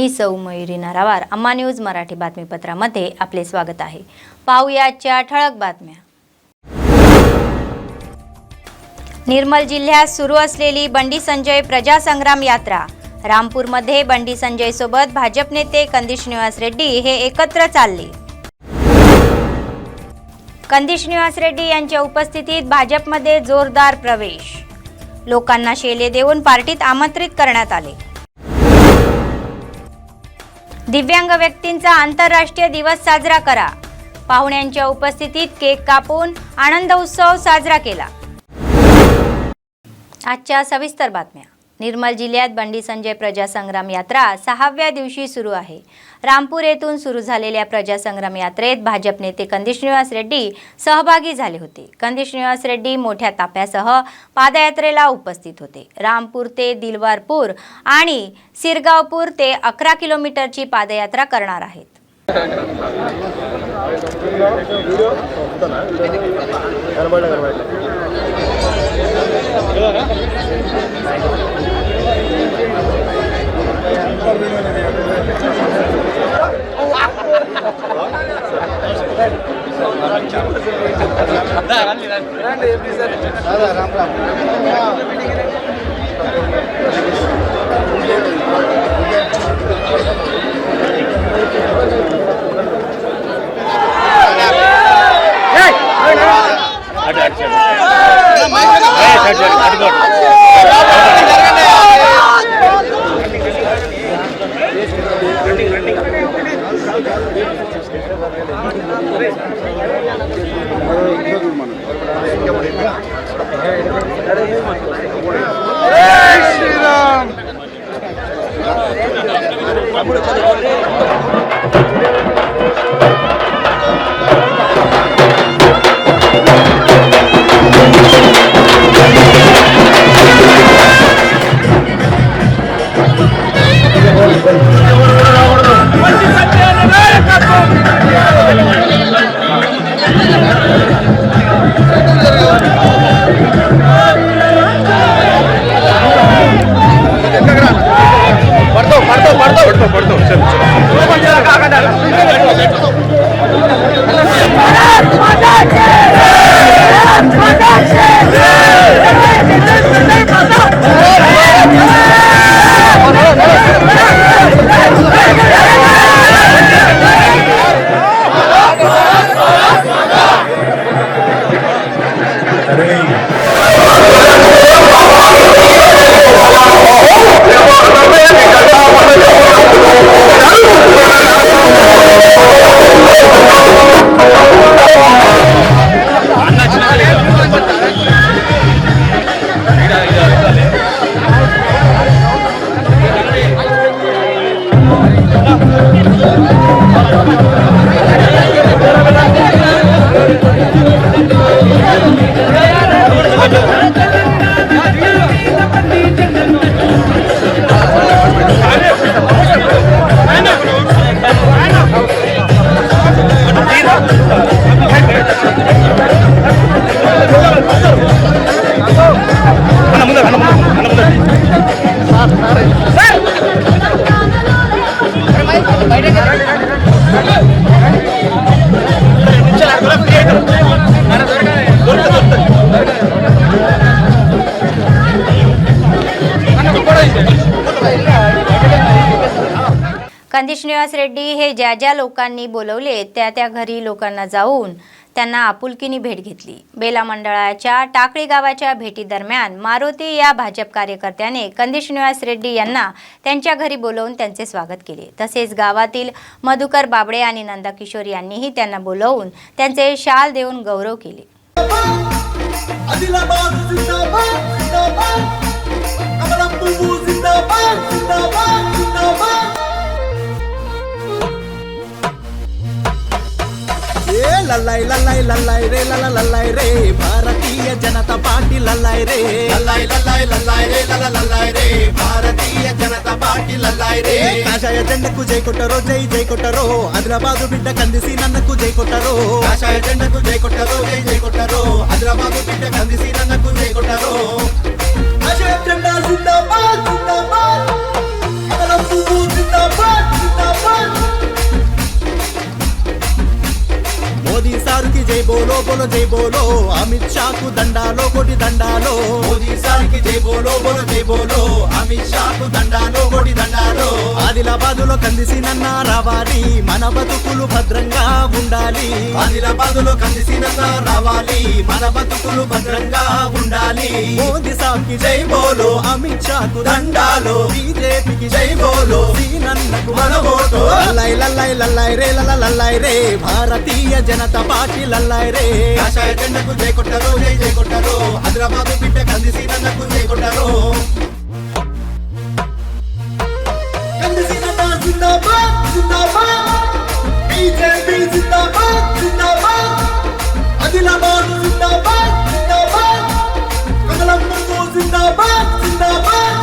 मी सौ मयुरी नरावार, अम्मा न्यूज मराठी बातमीपत्रामध्ये आपले स्वागत आहे। पाहूया आजच्या ठळक बातम्या। निर्मल जिल्ह्यात सुरू असलेली बंडी संजय प्रजासंग्राम यात्रा। रामपूरमध्ये बंडी संजय सोबत भाजप नेते कंदी श्रीनिवास रेड्डी हे एकत्र चालले। कंदी श्रीनिवास रेड्डी यांच्या उपस्थितीत भाजपमध्ये जोरदार प्रवेश। लोकांना शेले देऊन पार्टीत आमंत्रित करण्यात आले। दिव्यांग व्यक्तींचा आंतरराष्ट्रीय दिवस साजरा करा। पाहुण्यांच्या उपस्थितीत केक कापून आनंद उत्सव साजरा केला। आजच्या सविस्तर बातम्या। निर्मल जिल्ह्यात बंडी संजय प्रजासंग्राम यात्रा 6व्या दिवशी सुरू आहे। रामपूर येथून सुरू झालेल्या प्रजासंग्राम यात्रेत भाजप नेते कंदी श्रीनिवास रेड्डी सहभागी झाले होते। कंदी श्रीनिवास रेड्डी मोठ्या ताफ्यासह पादयात्रेला उपस्थित होते। रामपूर ते दिलवारपूर आणि सिरगावपूर ते 11 किलोमीटरची पादयात्रा करणार आहेत। कंदी श्रीनिवास रेड्डी हे ज्या लोकांनी बोलवले त्या घरी लोकांना जाऊन त्यांना आपुलकीने भेट घेतली। बेला मंडळाच्या टाकळी गावाच्या भेटी दरम्यान मारुती या भाजप कार्यकर्त्याने कंदी श्रीनिवास रेड्डी यांना त्यांच्या घरी बोलवून त्यांचे स्वागत केले। तसेच गावातील मधुकर बाबडे आणि नंदा किशोर यांनीही त्यांना बोलवून त्यांचे शाल देऊन गौरव केले। लल्लाई लल्लाई लल्लाई रे लला लल्लाई रे भारतीय जनता पार्टी लल्लाई रे लल्लाई लल्लाई लल्लाई रे लला लल्लाई रे भारतीय जनता पार्टी लल्लाई रे काषाय जెండకు జై కొట్టరో జై జై కొట్టరో హైదరాబాదు బిడ్డ కందిసి నన్నకు జై కొట్టరో కాషాయ జెండకు జై కొట్టరో జై జై కొట్టరో హైదరాబాదు బిడ్డ కందిసి నన్నకు జై కొట్టరో కాషాయ జెండా జిందాబాద్ జిందాబాద్ కమలం పువ్వు జిందాబాద్ జిందాబాద్ మోదీ సారుకి జై బోలో బోలో జై బోలో అమిత్ షాకు దండాలో కోటి దండాలో మోదీ సారుకి జై బోలో బోలో జై బోలో అమిత్ షాకు దండాలో కోటి దండాలో ఆదిలాబాదులో కందిసినన్న రావాలి మన బతుకులు భద్రంగా ఉండాలి ఆదిలాబాదులో కందిసినన్న రావాలి మన బతుకులు భద్రంగా ఉండాలి మోదీ సార్కి జై బోలో అమిత్ షాకు దండాలో బీజేపీకి జై బోలో సీనన్నకు మన ఓటు లల్లై లల్లై లల్లై రే లల్లై రే భారతీయ జనతా పార్టీ లల్లై రే కాషాయ జెండకు జై కొట్టరు జై కొట్టరు హైదరాబాద్ బిడ్డ కందిసినన్నకు జై కొట్టరు కందిసినన్న జిందాబాద్ జిందాబాద్ బీజేపీ జిందాబాద్ జిందాబాద్ ఆదిలాబాద్ జిందాబాద్ జిందాబాద్ కమలం పువ్వు జిందాబాద్ జిందాబాద్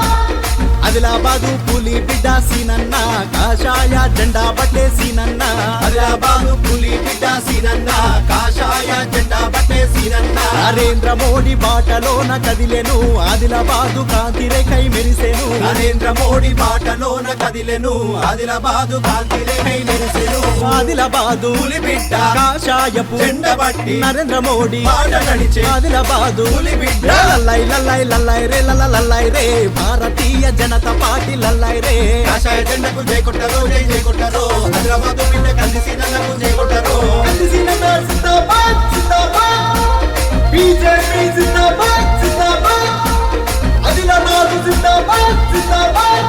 ఆదిలాబాదు పులి బిడ్డ సీనన్న కాషాయ జెండా పట్టే సీనన్న ఆదిలాబాదు పులి బిడ్డ సీనన్న కాషాయ జెండా పట్టే సీనన్న నరేంద్ర మోడీ బాటలోన కదిలెను ఆదిలాబాదు కాంతి రేఖై మెరిసెను నరేంద్ర మోడీ బాటలోన కదిలెను ఆదిలాబాదు కాంతి రేఖై మెరిసెను ఆదిలాబాదు పులి బిడ్డ కాషాయపు జెండా పట్టి నరేంద్ర మోడీ బాట నడిచే ఆదిలాబాదు పులి బిడ్డ లల్లై లల్లై లల్లై రే లల్లై రే భారతీయ జనతా పార్టీ లల్లై రే కాషాయ జెండకు జై కొట్టరు జై కొట్టరు హైదరాబాద్ బిడ్డ కందిసినన్నకు జై కొట్టరు కందిసినన్న జిందాబాద్ జిందాబాద్ బీజేపీ జిందాబాద్ జిందాబాద్ ఆదిలాబాద్ జిందాబాద్ జిందాబాద్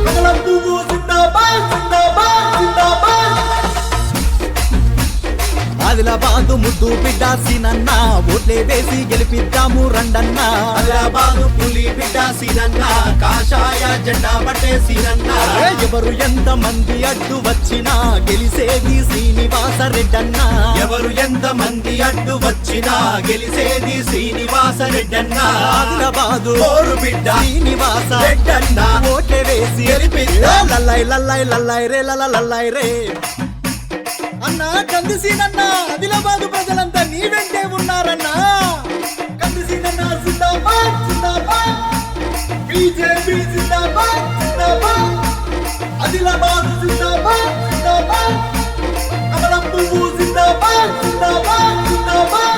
కమలం పువ్వు జిందాబాద్ జిందాబాద్ జిందాబాద్ ఆదిలాబాదు ముద్దు బిడ్డ సీనన్న ఓట్లే వేసి గెలిపిద్దాము రండన్న ఆదిలాబాదు పులి బిడ్డ సీనన్న కాషాయ జెండా పట్టే సీనన్న ఎవరు ఎంత మంది అడ్డు వచ్చినా గెలిసేది శ్రీనివాస రెడ్డన్న ఎవరు ఎంత మంది అడ్డు వచ్చినా గెలిసేది శ్రీనివాస రెడ్డన్న ఆదిలాబాదు ఓరు బిడ్డ శ్రీనివాస రెడ్డన్న ఓట్లే వేసి గెలిపిద్దాం లల్లై లల్లై లల్లై రే లల్లై రే అన్నా కందిసీనన్న ఆదిలాబాదు ప్రజలంతా నీ వెంటే ఉన్నారన్నా కందిసీనన్న జిందాబాద్ జిందాబాద్ బీజేపీ జిందాబాద్ జిందాబాద్ ఆదిలాబాదు జిందాబాద్ జిందాబాద్ కమలం పువ్వు జిందాబాద్ జిందాబాద్ జిందాబాద్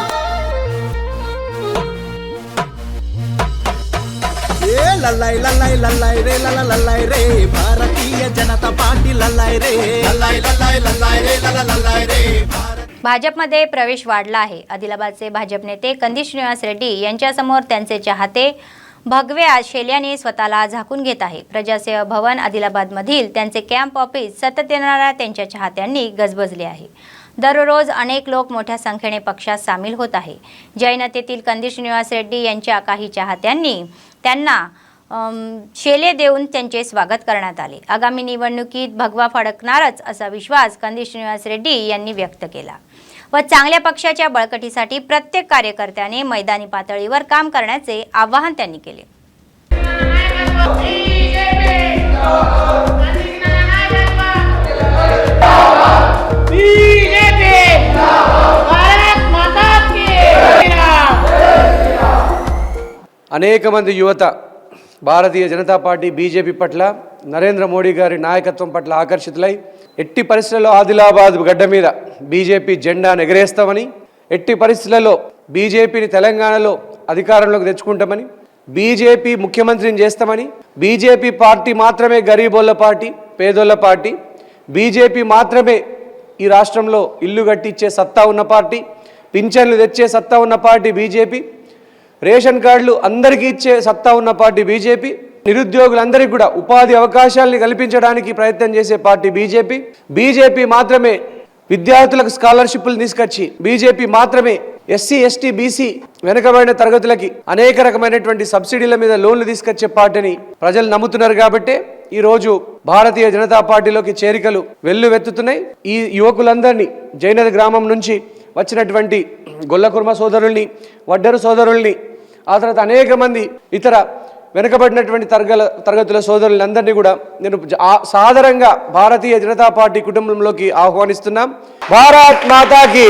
ఏ లల్లై లల్లై లల్లై రే లల్లై రే భారతీయ జనతా పార్టీ లల్లై రే లల్లై లల్లై లల్లై రే లల్లై రే भाजपमध्ये प्रवेश वाढला आहे. आदिलाबादचे भाजप नेते कंदी श्रीनिवास रेड्डी यांच्यासमोर त्यांचे चाहते भगवे शेल्याने स्वतःला झाकून घेत आहे. प्रजासेवा भवन आदिलाबादमधील त्यांचे कॅम्प ऑफिस सतत येणाऱ्या त्यांच्या चाहत्यांनी गजबजले आहे. दररोज अनेक लोक मोठ्या संख्येने पक्षात सामील होत आहे. जैनतेतील कंदी श्रीनिवास रेड्डी यांच्या काही चाहत्यांनी त्यांना शेले देऊन त्यांचे स्वागत करण्यात आले. आगामी निवडणुकीत भगवा फडकणारच असा विश्वास कंदी श्रीनिवास रेड्डी यांनी व्यक्त केला व चांगल्या पक्षाच्या बळकटीसाठी प्रत्येक कार्यकर्त्याने मैदानी पातळीवर काम करण्याचे आवाहन त्यांनी केले. అనేక మంది యువత భారతీయ జనతా పార్టీ బీజేపీ పట్ల నరేంద్ర మోడీ గారి నాయకత్వం పట్ల ఆకర్షితులై ఎట్టి పరిస్థితుల్లో ఆదిలాబాద్ గడ్డ మీద బీజేపీ జెండాను ఎగరేస్తామని, ఎట్టి పరిస్థితులలో బీజేపీని తెలంగాణలో అధికారంలోకి తెచ్చుకుంటామని, బీజేపీ ముఖ్యమంత్రిని చేస్తామని, బీజేపీ పార్టీ మాత్రమే గరీబోళ్ళ పార్టీ, పేదోళ్ళ పార్టీ, బీజేపీ మాత్రమే ఈ రాష్ట్రంలో ఇల్లు కట్టించే సత్తా ఉన్న పార్టీ, పింఛన్లు తెచ్చే సత్తా ఉన్న పార్టీ బీజేపీ, రేషన్ కార్డులు అందరికీ ఇచ్చే సత్తా ఉన్న పార్టీ బీజేపీ, నిరుద్యోగులందరికీ కూడా ఉపాధి అవకాశాలను కల్పించడానికి ప్రయత్నం చేసే పార్టీ బీజేపీ, బీజేపీ మాత్రమే విద్యార్థులకు స్కాలర్షిప్లు తీసుకొచ్చి, బీజేపీ మాత్రమే ఎస్సీ ఎస్టీ బీసీ వెనుకబడిన తరగతులకి అనేక రకమైనటువంటి సబ్సిడీల మీద లోన్లు తీసుకొచ్చే పార్టీని ప్రజలు నమ్ముతున్నారు. కాబట్టి ఈరోజు భారతీయ జనతా పార్టీలోకి చేరికలు వెల్లువెత్తుతున్నాయి. ఈ యువకులందరినీ జైనద గ్రామం నుంచి వచ్చినటువంటి గొల్లకుర్మ సోదరుల్ని, వడ్డెరు సోదరుల్ని, ఆ తర్వాత అనేక మంది ఇతర వెనుకబడినటువంటి తరగతుల సోదరులందరినీ కూడా నేను సాదరంగా భారతీయ జనతా పార్టీ కుటుంబంలోకి ఆహ్వానిస్తున్నాం. భారత్ మాతాకి.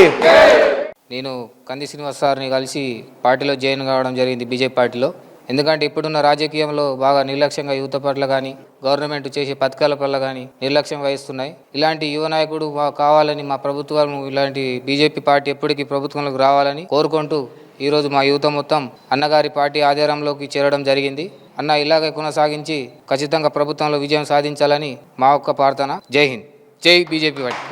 నేను కంది శ్రీనివాస్ సార్ని కలిసి పార్టీలో జాయిన్ కావడం జరిగింది, బీజేపీ పార్టీలో. ఎందుకంటే ఇప్పుడున్న రాజకీయంలో బాగా నిర్లక్ష్యంగా యువత పట్ల కానీ గవర్నమెంట్ చేసే పథకాల పట్ల కానీ నిర్లక్ష్యం వహిస్తున్నాయి. ఇలాంటి యువ నాయకుడు కావాలని మా ప్రభుత్వం, ఇలాంటి బీజేపీ పార్టీ ఎప్పటికీ ప్రభుత్వంలోకి రావాలని కోరుకుంటూ ఈరోజు మా యువత మొత్తం అన్నగారి పార్టీ ఆధారంలోకి చేరడం జరిగింది. అన్న ఇలాగే కొనసాగించి ఖచ్చితంగా ప్రభుత్వంలో విజయం సాధించాలని మా యొక్క ప్రార్థన. జై హింద్, జై బీजेपी पार्टी.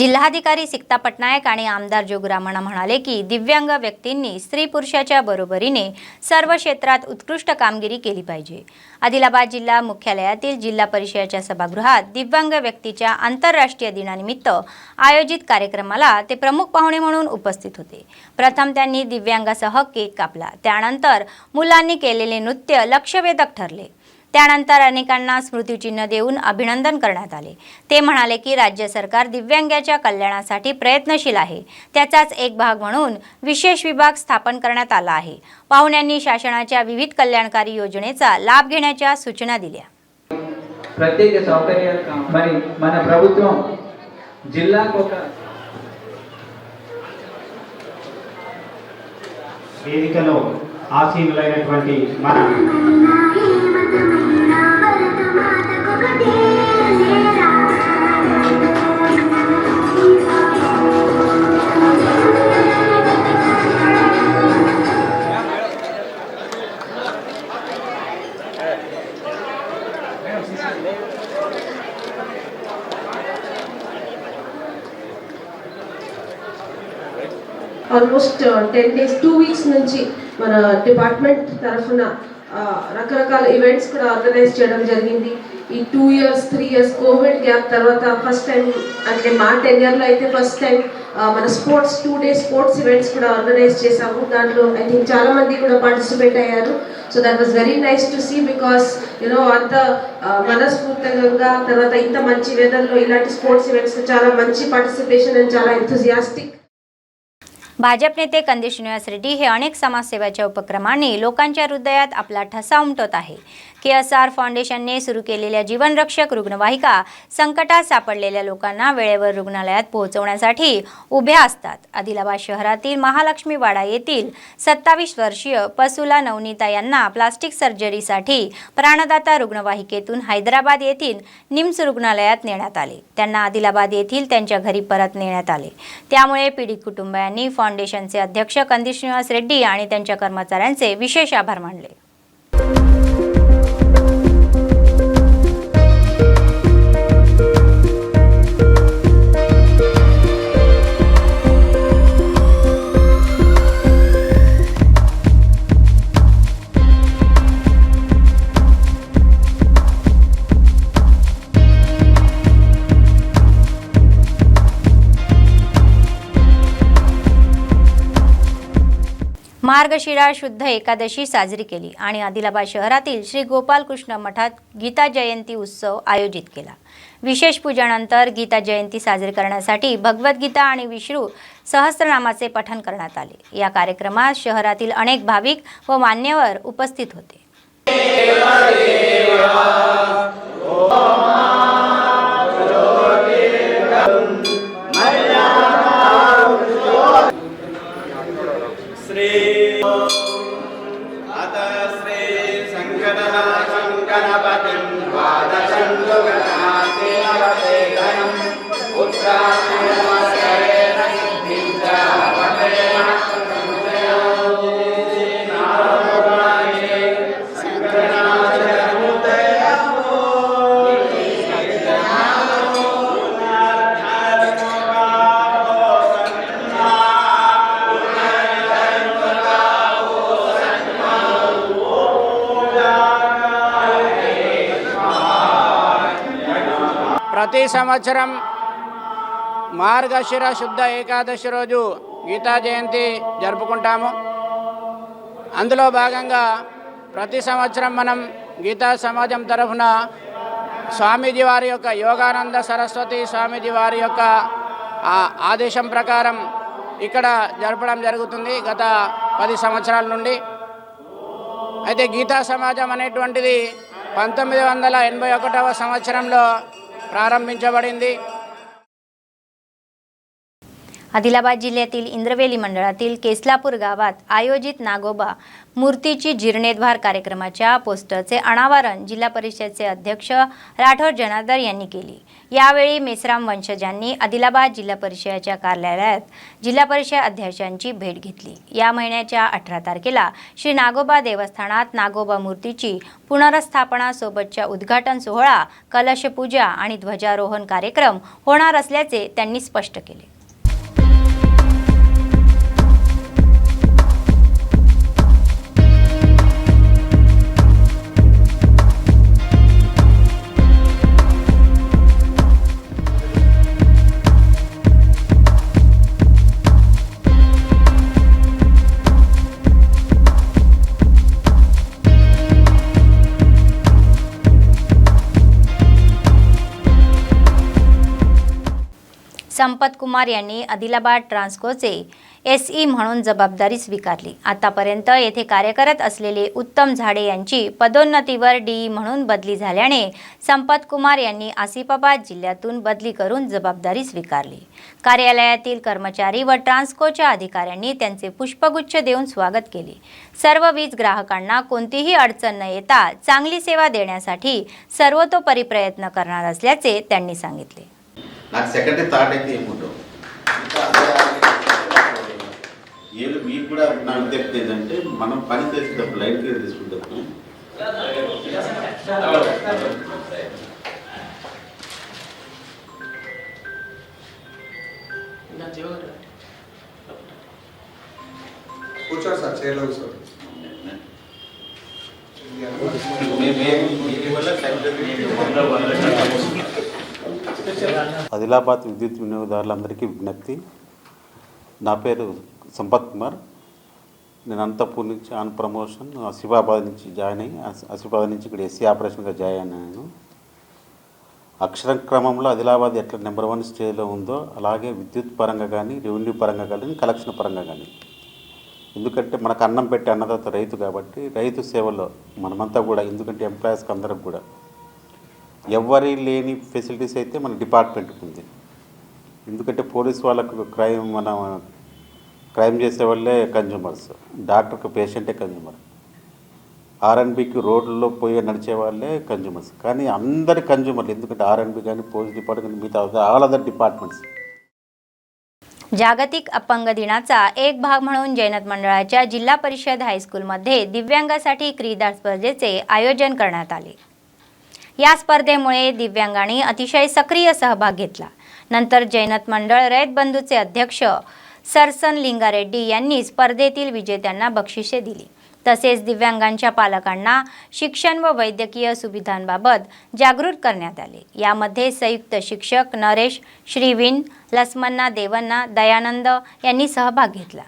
जिल्हाधिकारी सिक्ता पटनायक आणि आमदार जोगरामणा म्हणाले की दिव्यांग व्यक्तींनी स्त्री पुरुषाच्या बरोबरीने सर्व क्षेत्रात उत्कृष्ट कामगिरी केली पाहिजे. आदिलाबाद जिल्हा मुख्यालयातील जिल्हा परिषदेच्या सभागृहात दिव्यांग व्यक्तीच्या आंतरराष्ट्रीय दिनानिमित्त आयोजित कार्यक्रमाला ते प्रमुख पाहुणे म्हणून उपस्थित होते. प्रथम त्यांनी दिव्यांगासह केक कापला. त्यानंतर मुलांनी केलेले नृत्य लक्षवेधक ठरले. त्यानंतर अनेकांना स्मृतिचिन्ह देऊन अभिनंदन करण्यात आले. ते म्हणाले की राज्य सरकार दिव्यांगाच्या कल्याणासाठी प्रयत्नशील आहे. त्याचाच एक भाग म्हणून विशेष विभाग स्थापन करण्यात आला आहे. पाहुण्यांनी शासनाच्या विविध कल्याणकारी योजनेचा लाभ घेण्याच्या सूचना दिल्या. ప్రత్యేక సౌకర్యాలు మరి మన ప్రభుత్వం జిల్లాకు ఒక వేదికలో ఆసీనులైనటువంటి మన ఆల్మోస్ట్ 10 days 2 weeks నుంచి మన డిపార్ట్మెంట్ తరఫున రకరకాల ఈవెంట్స్ కూడా ఆర్గనైజ్ చేయడం జరిగింది. ఈ 2 years 3 years కోవిడ్ గ్యాప్ తర్వాత ఫస్ట్ టైం అంటే మా టెన్యూర్లో అయితే ఫస్ట్ టైం మన స్పోర్ట్స్ 2 days స్పోర్ట్స్ ఈవెంట్స్ కూడా ఆర్గనైజ్ చేశాము. దాంట్లో ఐ థింక్ చాలా మంది కూడా పార్టిసిపేట్ అయ్యారు. So that was very nice to see because అంత మనస్ఫూర్తిగా తర్వాత ఇంత మంచి వెదర్లో ఇలాంటి స్పోర్ట్స్ ఈవెంట్స్ చాలా మంచి పార్టిసిపేషన్ అండ్ చాలా ఎంథూజియాస్టిక్. भाजप नेते कंदी श्रीनिवास रेड्डी हे अनेक समाजसेवेच्या उपक्रमांनी लोकांच्या हृदयात आपला ठसा उमटवत आहे. KSR फाउंडेशनने सुरू केलेल्या जीवनरक्षक रुग्णवाहिका संकटात सापडलेल्या लोकांना वेळेवर रुग्णालयात पोहोचवण्यासाठी उभ्या असतात. आदिलाबाद शहरातील महालक्ष्मी वाडा येथील 27 वर्षीय पसुला नवनीता यांना प्लास्टिक सर्जरीसाठी प्राणदाता रुग्णवाहिकेतून हैदराबाद येथील निम्स रुग्णालयात नेण्यात आले. त्यांना आदिलाबाद येथील त्यांच्या घरी परत नेण्यात आले. त्यामुळे पीडित कुटुंबियांनी फाउंडेशनचे अध्यक्ष कंदी श्रीनिवास रेड्डी आणि त्यांच्या कर्मचाऱ्यांचे विशेष आभार मानले. मार्गशिरा शुद्ध एकादशी साजरी केली आणि आदिलाबाद शहरातील श्री गोपाल कृष्ण मठात गीता जयंती उत्सव आयोजित केला. विशेष पूजानंतर गीता जयंती साजरी करण्यासाठी भगवद्गीता आणि विष्णू सहस्त्रनामाचे पठण करण्यात आले. या कार्यक्रमात शहरातील अनेक भाविक व मान्यवर उपस्थित होते. ప్రతి సంవత్సరం మార్గశిర శుద్ధ ఏకాదశి రోజు గీతా జయంతి జరుపుకుంటాము. అందులో భాగంగా ప్రతి సంవత్సరం మనం గీతా సమాజం తరఫున స్వామీజీ వారి యొక్క యోగానంద సరస్వతి స్వామీజీ వారి యొక్క ఆదేశం ప్రకారం ఇక్కడ జరపడం జరుగుతుంది గత 10 సంవత్సరాల నుండి. అయితే గీతా సమాజం అనేటువంటిది 1981వ సంవత్సరంలో ప్రారంభించబడింది. आदिलाबाद जिल्ह्यातील इंद्रवेली मंडळातील केसलापूर गावात आयोजित नागोबा मूर्तीची जीर्णोद्धार कार्यक्रमाच्या पोस्टरचे अनावरण जिल्हा परिषदेचे अध्यक्ष राठोड जनार्दन यांनी केली। यावेळी मेसराम वंशजांनी आदिलाबाद जिल्हा परिषदेच्या कार्यालयात जिल्हा परिषद अध्यक्षांची भेट घेतली। या महिन्याच्या 18 तारखेला श्री नागोबा देवस्थानात नागोबा मूर्तीची पुनर्स्थापना सोबतच्या उद्घाटन सोहळा, कलश पूजा आणि ध्वजारोहण कार्यक्रम होणार असल्याचे त्यांनी स्पष्ट केले। संपत कुमार यांनी आदिलाबाद ट्रान्सकोचे SE म्हणून जबाबदारी स्वीकारली। आतापर्यंत येथे कार्य करत असलेले उत्तम झाडे यांची पदोन्नतीवर DE म्हणून बदली झाल्याने संपत कुमार यांनी आसिफाबाद जिल्ह्यातून बदली करून जबाबदारी स्वीकारली। कार्यालयातील कर्मचारी व ट्रान्सकोच्या अधिकाऱ्यांनी त्यांचे पुष्पगुच्छ देऊन स्वागत केले। सर्व वीज ग्राहकांना कोणतीही अडचण न येता चांगली सेवा देण्यासाठी सर्वतोपरी प्रयत्न करणार असल्याचे त्यांनी सांगितले। నాకు సెకండరీ థాట్ అయితే ఏముండవు వీళ్ళు మీకు కూడా నాకు విజ్ఞప్తి ఏంటంటే మనం పని చేసేటప్పుడు లైట్ కేర్ తీసుకుంటాము కూర్చోండి సార్ చైర్లో కూర్చోండి ఆదిలాబాద్ విద్యుత్ వినియోగదారులందరికీ విజ్ఞప్తి। నా పేరు సంపత్ కుమార్। నేను అనంతపూర్ నుంచి ఆన్ ప్రమోషన్ ఆసిఫాబాద్ నుంచి జాయిన్ అయ్యి ఆసిఫాబాద్ నుంచి ఇక్కడ SC ఆపరేషన్గా జాయిన్ అయ్యాను। అక్షర క్రమంలో ఆదిలాబాద్ ఎట్లా నెంబర్ 1 స్టేజ్లో ఉందో అలాగే విద్యుత్ పరంగా కానీ రెవెన్యూ పరంగా కానీ కలెక్షన్ పరంగా కానీ, ఎందుకంటే మనకు అన్నం పెట్టే అన్నదాత రైతు కాబట్టి రైతు సేవలో మనమంతా కూడా, ఎందుకంటే ఎంప్లాయీస్కి అందరికి కూడా ఎవరి లేని ఫెసిలిటీస్ అయితే మన డిపార్ట్మెంట్కి ఉంది। ఎందుకంటే పోలీస్ వాళ్ళకు క్రైమ్ చేసే వాళ్ళే కన్జ్యూమర్స్, డాక్టర్కి పేషెంటే కన్జ్యూమర్, R&Bకి రోడ్లలో పోయి నడిచే వాళ్ళే కన్జ్యూమర్స్, కానీ అందరి కన్జ్యూమర్లు, ఎందుకంటే R&B కానీ పోలీస్ डिपार्टमेंट मिगता ऑल अदर डिपार्टमेंट्स। जागतिक अपंग दिनाचा एक भाग म्हणून जैनत मंडळाच्या जिल्हा परिषद हायस्कूलमध्ये दिव्यांगासाठी क्रीडा स्पर्धेचे आयोजन करण्यात आले। या स्पर्धेमुळे दिव्यांगांनी अतिशय सक्रिय सहभाग घेतला। नंतर जैनत मंडळ रयत बंधूचे अध्यक्ष सरसन लिंगारेड्डी यांनी स्पर्धेतील विजेत्यांना बक्षिसे दिली। तसेच दिव्यांगांच्या पालकांना शिक्षण व वैद्यकीय सुविधांबाबत जागृत करण्यात आले। यामध्ये संयुक्त शिक्षक नरेश, श्रीविन, लसमन्ना, देवन्ना, दयानंद यांनी सहभाग घेतला।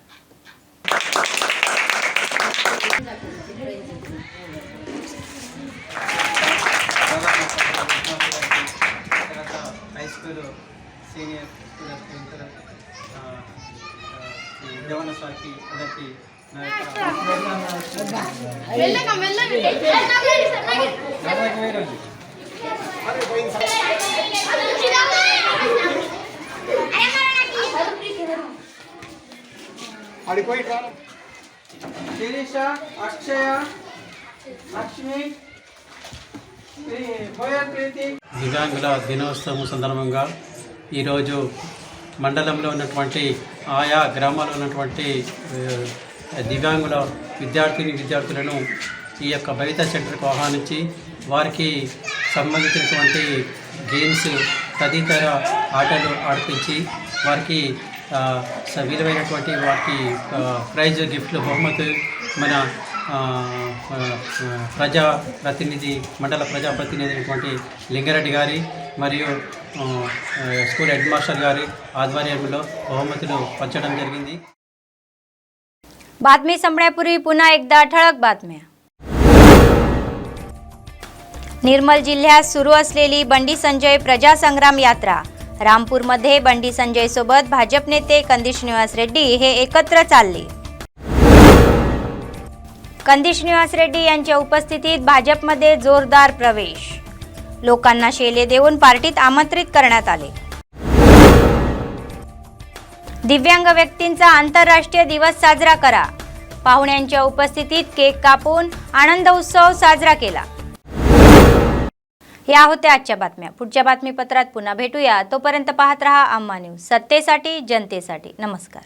దివ్యాంగుల దినోత్సవం సందర్భంగా ఈరోజు మండలంలో ఉన్నటువంటి ఆయా గ్రామాల్లో ఉన్నటువంటి దివ్యాంగుల విద్యార్థులను ఈ యొక్క బవిత సెంటర్కు ఆహ్వానించి వారికి సంబంధించినటువంటి గేమ్స్ తదితర ఆటలు ఆడిపించి వారికి విలువైనటువంటి వారికి ప్రైజ్ గిఫ్ట్లు బహుమతులు మన ప్రజాప్రతినిధి మండల ప్రజాప్రతినిధి అయినటువంటి లింగారెడ్డి గారి మరియు స్కూల్ హెడ్ మాస్టర్ గారి ఆధ్వర్యంలో బహుమతులు పంచడం జరిగింది। बातमी संपण्यापूर्वी पुन्हा एकदा ठळक बातम्या। निर्मल जिल्ह्यात सुरू असलेली बंडी संजय प्रजासंग्राम यात्रा। रामपूरमध्ये बंडी संजय सोबत भाजप नेते कंदिश निवास रेड्डी हे एकत्र चालले। कंदिश निवास रेड्डी यांच्या उपस्थितीत भाजपमध्ये जोरदार प्रवेश। लोकांना शेले देऊन पार्टीत आमंत्रित करण्यात आले। दिव्यांग व्यक्तींचा आंतरराष्ट्रीय दिवस साजरा करा. पाहुण्यांच्या उपस्थितीत केक कापून आनंद उत्सव साजरा केला. या होत्या आजच्या बातम्या. पुढच्या बातमीपत्रात पुन्हा भेटूया. तोपर्यंत पाहत रहा आम्हा न्यूज, सत्तेसाठी जनतेसाठी. नमस्कार.